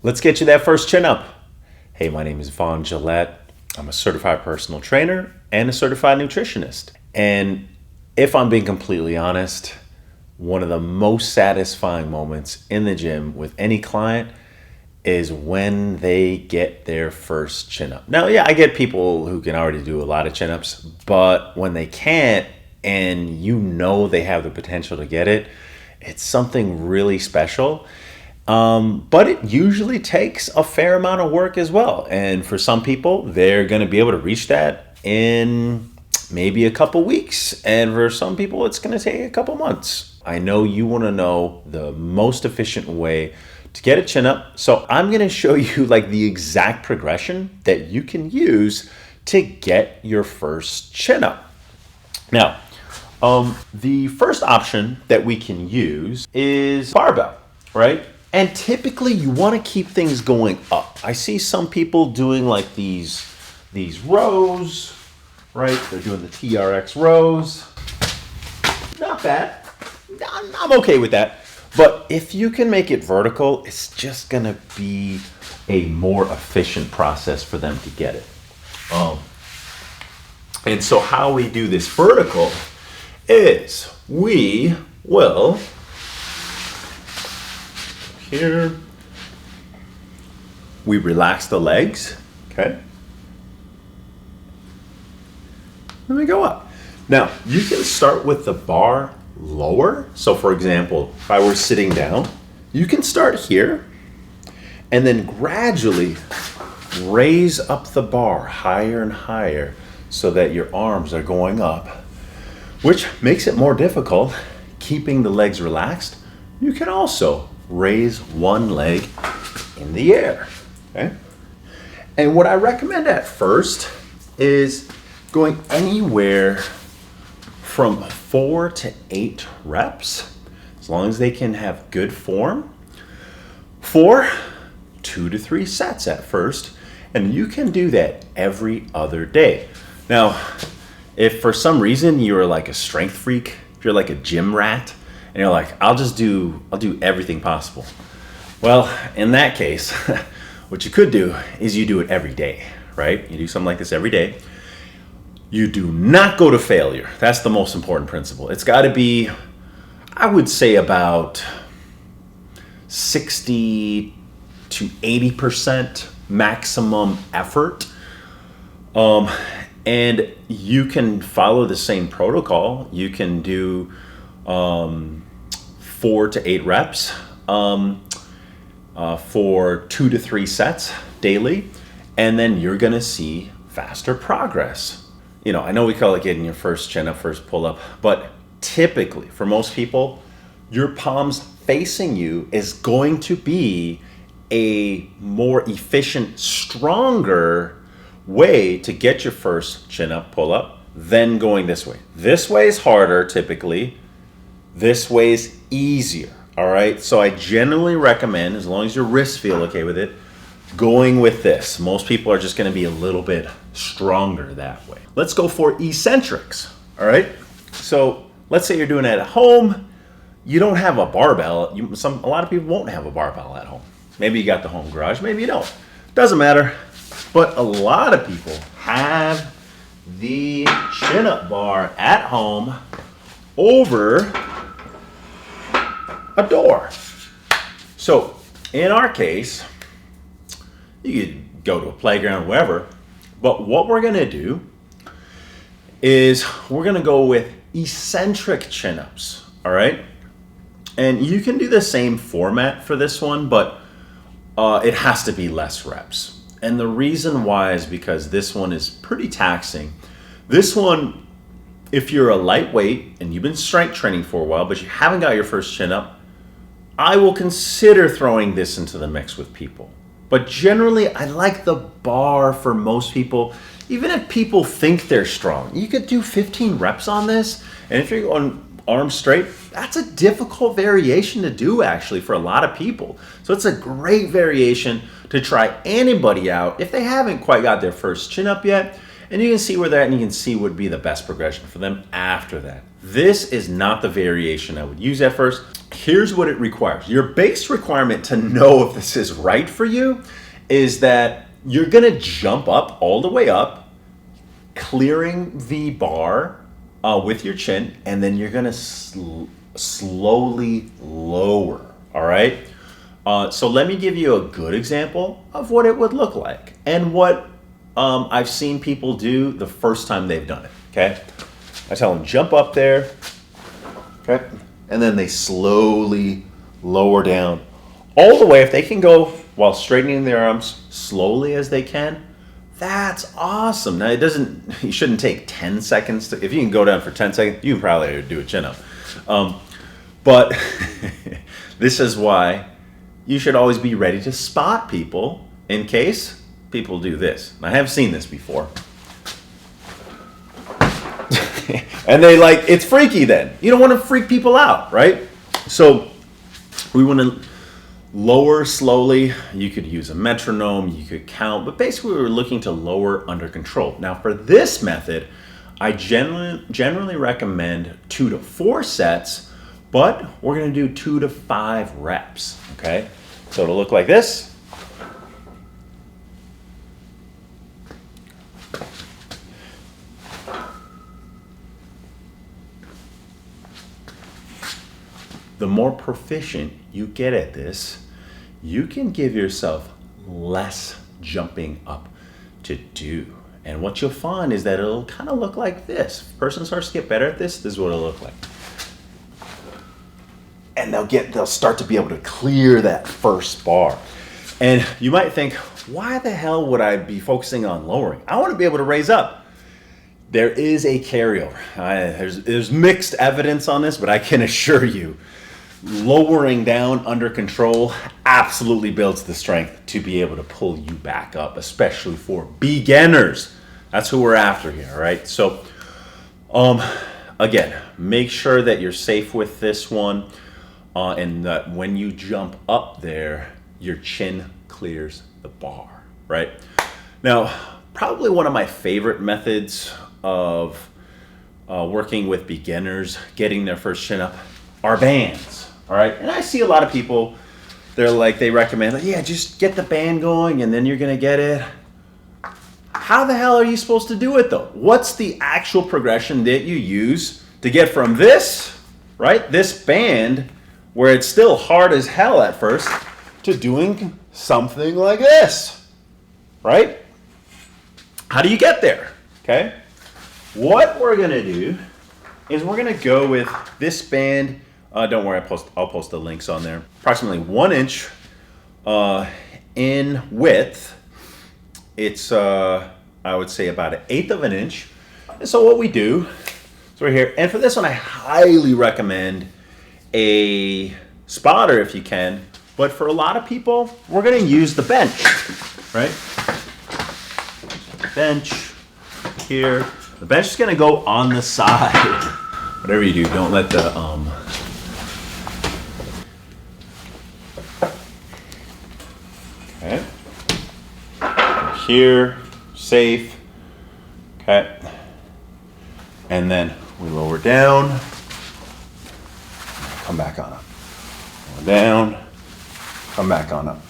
Let's get you that first chin up. Hey, my name is Vaughn Gillette. I'm a certified personal trainer and a certified nutritionist. And if I'm being completely honest, one of the most satisfying moments in the gym with any client is when they get their first chin up. Now, yeah, I get people who can already do a lot of chin ups, but when they can't and you know they have the potential to get it, it's something really special. But it usually takes a fair amount of work as well. And for some people, they're going to be able to reach that in maybe a couple weeks. And for some people, it's going to take a couple months. I know you want to know the most efficient way to get a chin up. So I'm going to show you like the exact progression that you can use to get your first chin up. Now, the first option that we can use is barbell, right? And typically you want to keep things going up. I see some people doing like these rows, right? They're doing the TRX rows. Not bad. I'm okay with that. But if you can make it vertical, it's just going to be a more efficient process for them to get it. And so how we do this vertical is we will here, we relax the legs, okay? Then we go up. Now, you can start with the bar lower. So for example, if I were sitting down, you can start here and then gradually raise up the bar higher and higher so that your arms are going up, which makes it more difficult keeping the legs relaxed. You can also raise one leg in the air, okay? And what I recommend at first is going anywhere from 4 to 8 reps, as long as they can have good form, for 2 to 3 sets at first, and you can do that every other day. Now, if for some reason you're like a strength freak, if you're like a gym rat, and you're like, I'll do everything possible. Well, in that case, what you could do is you do it every day, right? You do something like this every day. You do not go to failure. That's the most important principle. It's got to be, I would say, about 60 to 80% maximum effort. And you can follow the same protocol. You can do 4 to 8 reps for 2 to 3 sets daily, and then you're gonna see faster progress. You know, I know we call it getting your first chin up, first pull up, but typically for most people, your palms facing you is going to be a more efficient, stronger way to get your first chin up, pull up than going this way. This way is harder typically. This way is easier, all right? So I generally recommend, as long as your wrists feel okay with it, going with this. Most people are just gonna be a little bit stronger that way. Let's go for eccentrics, all right? So let's say you're doing it at home. You don't have a barbell. A lot of people won't have a barbell at home. Maybe you got the home garage, maybe you don't. Doesn't matter. But a lot of people have the chin-up bar at home over a door. So in our case, you could go to a playground, wherever, but what we're gonna do is we're gonna go with eccentric chin-ups, all right? And you can do the same format for this one, but it has to be less reps. And the reason why is because this one is pretty taxing. This one, if you're a lightweight and you've been strength training for a while, but you haven't got your first chin up, I will consider throwing this into the mix with people. But generally, I like the bar for most people. Even if people think they're strong, you could do 15 reps on this. And if you're going arms straight, that's a difficult variation to do actually for a lot of people. So it's a great variation to try anybody out if they haven't quite got their first chin up yet. And you can see where that, and you can see what would be the best progression for them after that. This is not the variation I would use at first, Here's what it requires. Your base requirement to know if this is right for you is that you're gonna jump up all the way up, clearing the bar with your chin, and then you're gonna slowly lower, all right? So let me give you a good example of what it would look like and what I've seen people do the first time they've done it, okay? I tell them jump up there, okay? And then they slowly lower down all the way. If they can go while straightening their arms slowly as they can, that's awesome. Now you shouldn't take 10 seconds if you can go down for 10 seconds, you can probably do a chin up. But this is why you should always be ready to spot people in case people do this. I have seen this before. And it's freaky then. You don't want to freak people out, right? So we want to lower slowly. You could use a metronome, you could count, but basically we're looking to lower under control. Now for this method, I generally recommend 2 to 4 sets, but we're going to do 2 to 5 reps, okay? So it'll look like this. The more proficient you get at this, you can give yourself less jumping up to do. And what you'll find is that it'll kind of look like this. If a person starts to get better at this, this is what it'll look like. And they'll start to be able to clear that first bar. And you might think, why the hell would I be focusing on lowering? I want to be able to raise up. There is a carryover. There's mixed evidence on this, but I can assure you, lowering down under control absolutely builds the strength to be able to pull you back up, especially for beginners. That's who we're after here, right? So, again, make sure that you're safe with this one, and that when you jump up there, your chin clears the bar, right? Now, probably one of my favorite methods of working with beginners, getting their first chin up, are bands. All right, and I see a lot of people, they recommend, yeah, just get the band going and then you're gonna get it. How the hell are you supposed to do it though? What's the actual progression that you use to get from this, right, this band, where it's still hard as hell at first, to doing something like this, right? How do you get there, okay? What we're gonna do is we're gonna go with this band. Don't worry, I'll post the links on there. Approximately 1 inch in width. It's, I would say about 1/8 of an inch. And so what we do is we're here. And for this one, I highly recommend a spotter if you can. But for a lot of people, we're going to use the bench, right? Bench here. The bench is going to go on the side. Whatever you do, don't let the okay. Here, safe. Okay. And then we lower down, come back on up. Lower down, come back on up.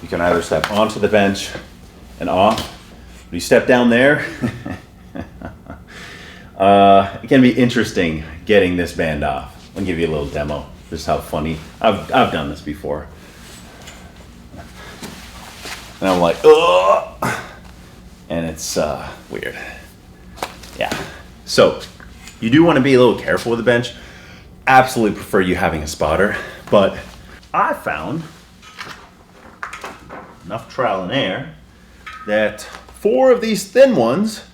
You can either step onto the bench and off. When you step down there, it can be interesting getting this band off. I'll give you a little demo. Just how funny. I've done this before. And I'm like, ugh! And it's weird. Yeah. So you do want to be a little careful with the bench. Absolutely prefer you having a spotter, but I found enough trial and error that 4 of these thin ones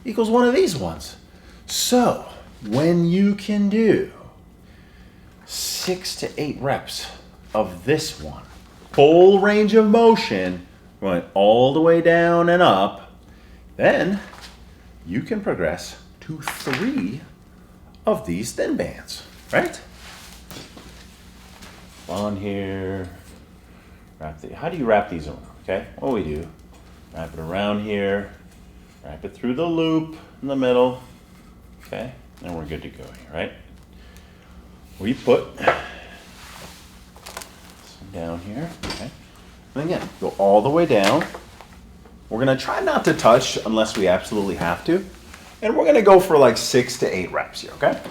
equals 1 of these ones. So when you can do 6 to 8 reps of this one, full range of motion, going all the way down and up, then you can progress to 3 of these thin bands, right? On here, how do you wrap these on? Okay, what we do, wrap it around here, wrap it through the loop in the middle, okay, and we're good to go here, right? We put down here. Okay. And again, go all the way down. We're gonna try not to touch unless we absolutely have to. And we're gonna go for like 6 to 8 reps here, okay?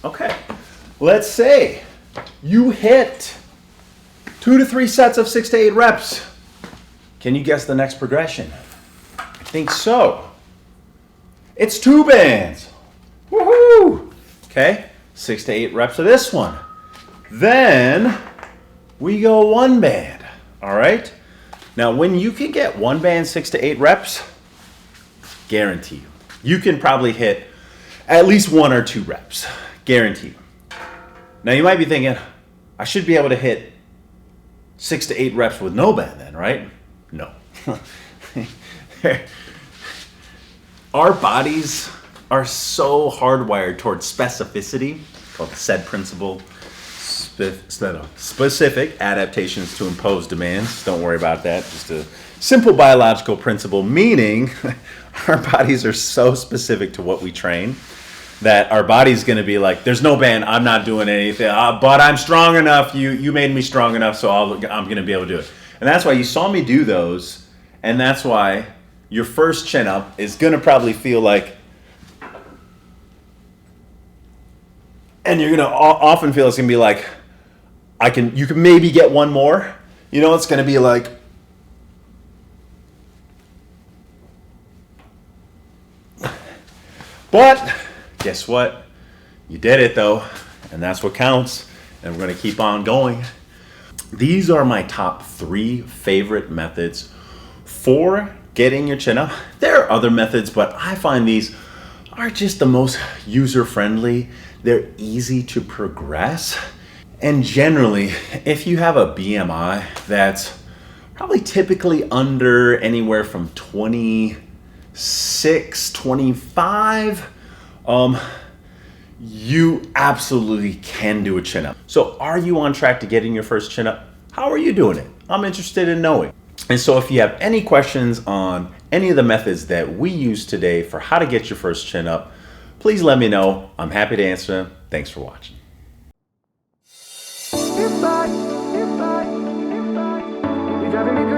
Okay, let's say you hit 2 to 3 sets of 6 to 8 reps. Can you guess the next progression? I think so. It's 2 bands. Woohoo! Okay, 6 to 8 reps of this one. Then we go 1 band, all right? Now, when you can get 1 band 6 to 8 reps, guarantee you can probably hit at least 1 or 2 reps. Guarantee you. Now, you might be thinking, I should be able to hit 6 to 8 reps with no band then, right? No. Our bodies are so hardwired towards specificity, called the SAID principle, specific adaptations to imposed demands. Don't worry about that. Just a simple biological principle, meaning our bodies are so specific to what we train that our body's going to be like, there's no band, I'm not doing anything, but I'm strong enough, you made me strong enough, so I'm going to be able to do it. And that's why you saw me do those, and that's why your first chin up is going to probably feel like, and you're going to often feel it's going to be like, you can maybe get 1 more. You know, it's going to be like, but guess what? You did it though, and that's what counts. And we're going to keep on going. These are my top 3 favorite methods for getting your chin up. There are other methods, but I find these are just the most user-friendly. They're easy to progress. And generally, if you have a BMI that's probably typically under anywhere from 26, 25, you absolutely can do a chin up. So are you on track to getting your first chin up? How are you doing it? I'm interested in knowing. And so if you have any questions on any of the methods that we use today for how to get your first chin up, please let me know. I'm happy to answer them. Thanks for watching. You're driving me